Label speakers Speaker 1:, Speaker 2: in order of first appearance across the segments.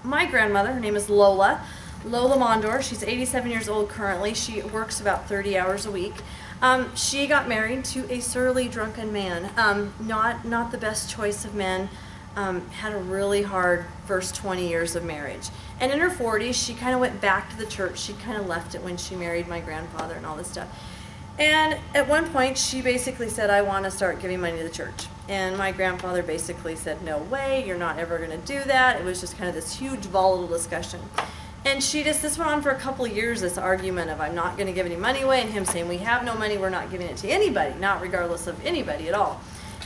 Speaker 1: my grandmother, her name is Lola Mondor. She's 87 years old currently. She works about 30 hours a week. She got married to a surly, drunken man. Not the best choice of men. Had a really hard first 20 years of marriage. And in her 40s, she kind of went back to the church. She kind of left it when she married my grandfather and all this stuff. And at one point, she basically said, I want to start giving money to the church. And my grandfather basically said, no way, you're not ever going to do that. It was just kind of this huge volatile discussion. And this went on for a couple of years, this argument of I'm not going to give any money away, and him saying, we have no money, we're not giving it to anybody, not regardless of anybody at all.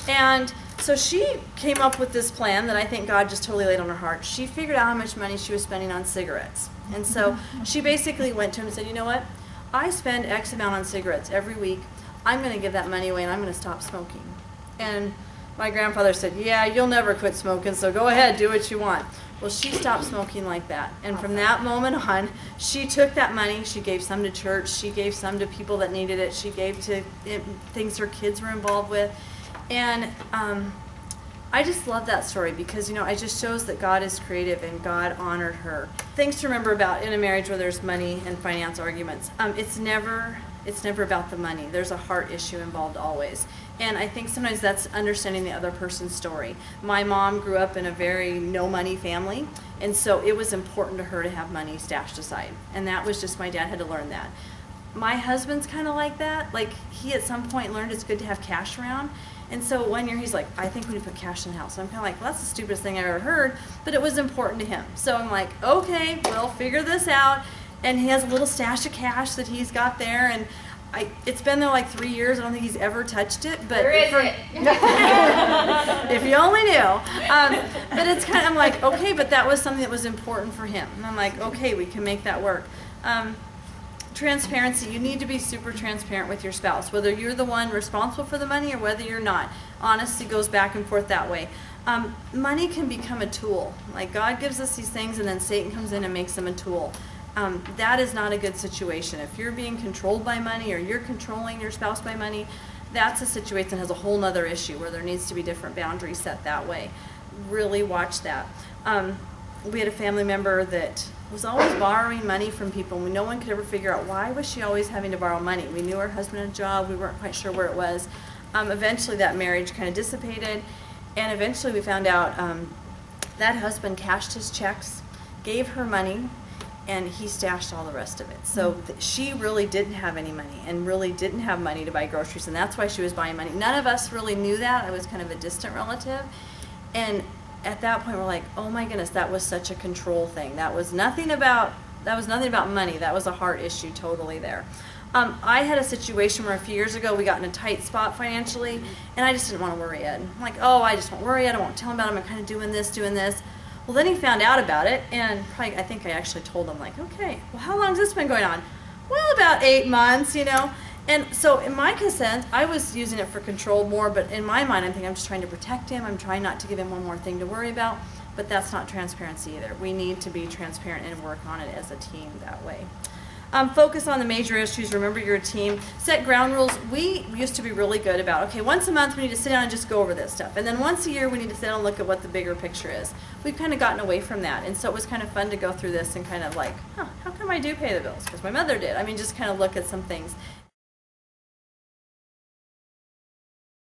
Speaker 1: And so she came up with this plan that I think God just totally laid on her heart. She figured out how much money she was spending on cigarettes. And so she basically went to him and said, you know what? I spend X amount on cigarettes every week. I'm going to give that money away and I'm going to stop smoking. And my grandfather said, yeah, you'll never quit smoking, so go ahead, do what you want. Well, she stopped smoking like that. And from that moment on, she took that money, she gave some to church, she gave some to people that needed it, she gave to things her kids were involved with. And I just love that story because, it just shows that God is creative and God honored her. Things to remember about in a marriage where there's money and finance arguments. It's never about the money. There's a heart issue involved always. And I think sometimes that's understanding the other person's story. My mom grew up in a very no money family, and so it was important to her to have money stashed aside. And that was just, my dad had to learn that. My husband's kind of like that. Like, he at some point learned it's good to have cash around. And so one year he's like, I think we need to put cash in the house. So I'm kind of like, well, that's the stupidest thing I've ever heard, but it was important to him. So I'm like, okay, we'll figure this out. And he has a little stash of cash that he's got there, and it's been there like 3 years. I don't think he's ever touched it. But
Speaker 2: where is it?
Speaker 1: If you only knew. But it's kind of, I'm like, okay, but that was something that was important for him. And I'm like, okay, we can make that work. Transparency. You need to be super transparent with your spouse, whether you're the one responsible for the money or whether you're not. Honesty goes back and forth that way. Money can become a tool. Like, God gives us these things and then Satan comes in and makes them a tool. That is not a good situation. If you're being controlled by money or you're controlling your spouse by money, that's a situation that has a whole nother issue where there needs to be different boundaries set that way. Really watch that. We had a family member that was always borrowing money from people. No one could ever figure out why was she always having to borrow money. We knew her husband had a job. We weren't quite sure where it was. Eventually that marriage kind of dissipated, and eventually we found out that husband cashed his checks, gave her money, and he stashed all the rest of it. So she really didn't have any money and really didn't have money to buy groceries, and that's why she was buying money. None of us really knew that. I was kind of a distant relative. And at that point, we're like, oh my goodness, that was such a control thing. That was nothing about money. That was a heart issue totally there. I had a situation where a few years ago we got in a tight spot financially, and I just didn't want to worry Ed. I'm like, oh, I just won't worry Ed. I won't tell him about it. I'm kind of doing this. Well, then he found out about it, and I think I actually told him, like, okay, well, how long has this been going on? Well, about 8 months, And so in my consent, I was using it for control more, but in my mind, I'm thinking I'm just trying to protect him. I'm trying not to give him one more thing to worry about, but that's not transparency either. We need to be transparent and work on it as a team that way. Focus on the major issues. Remember, you're a team. Set ground rules. We used to be really good about, okay, once a month we need to sit down and just go over this stuff. And then once a year we need to sit down and look at what the bigger picture is. We've kind of gotten away from that. And so it was kind of fun to go through this and kind of like, how come I do pay the bills? Because my mother did. Just kind of look at some things.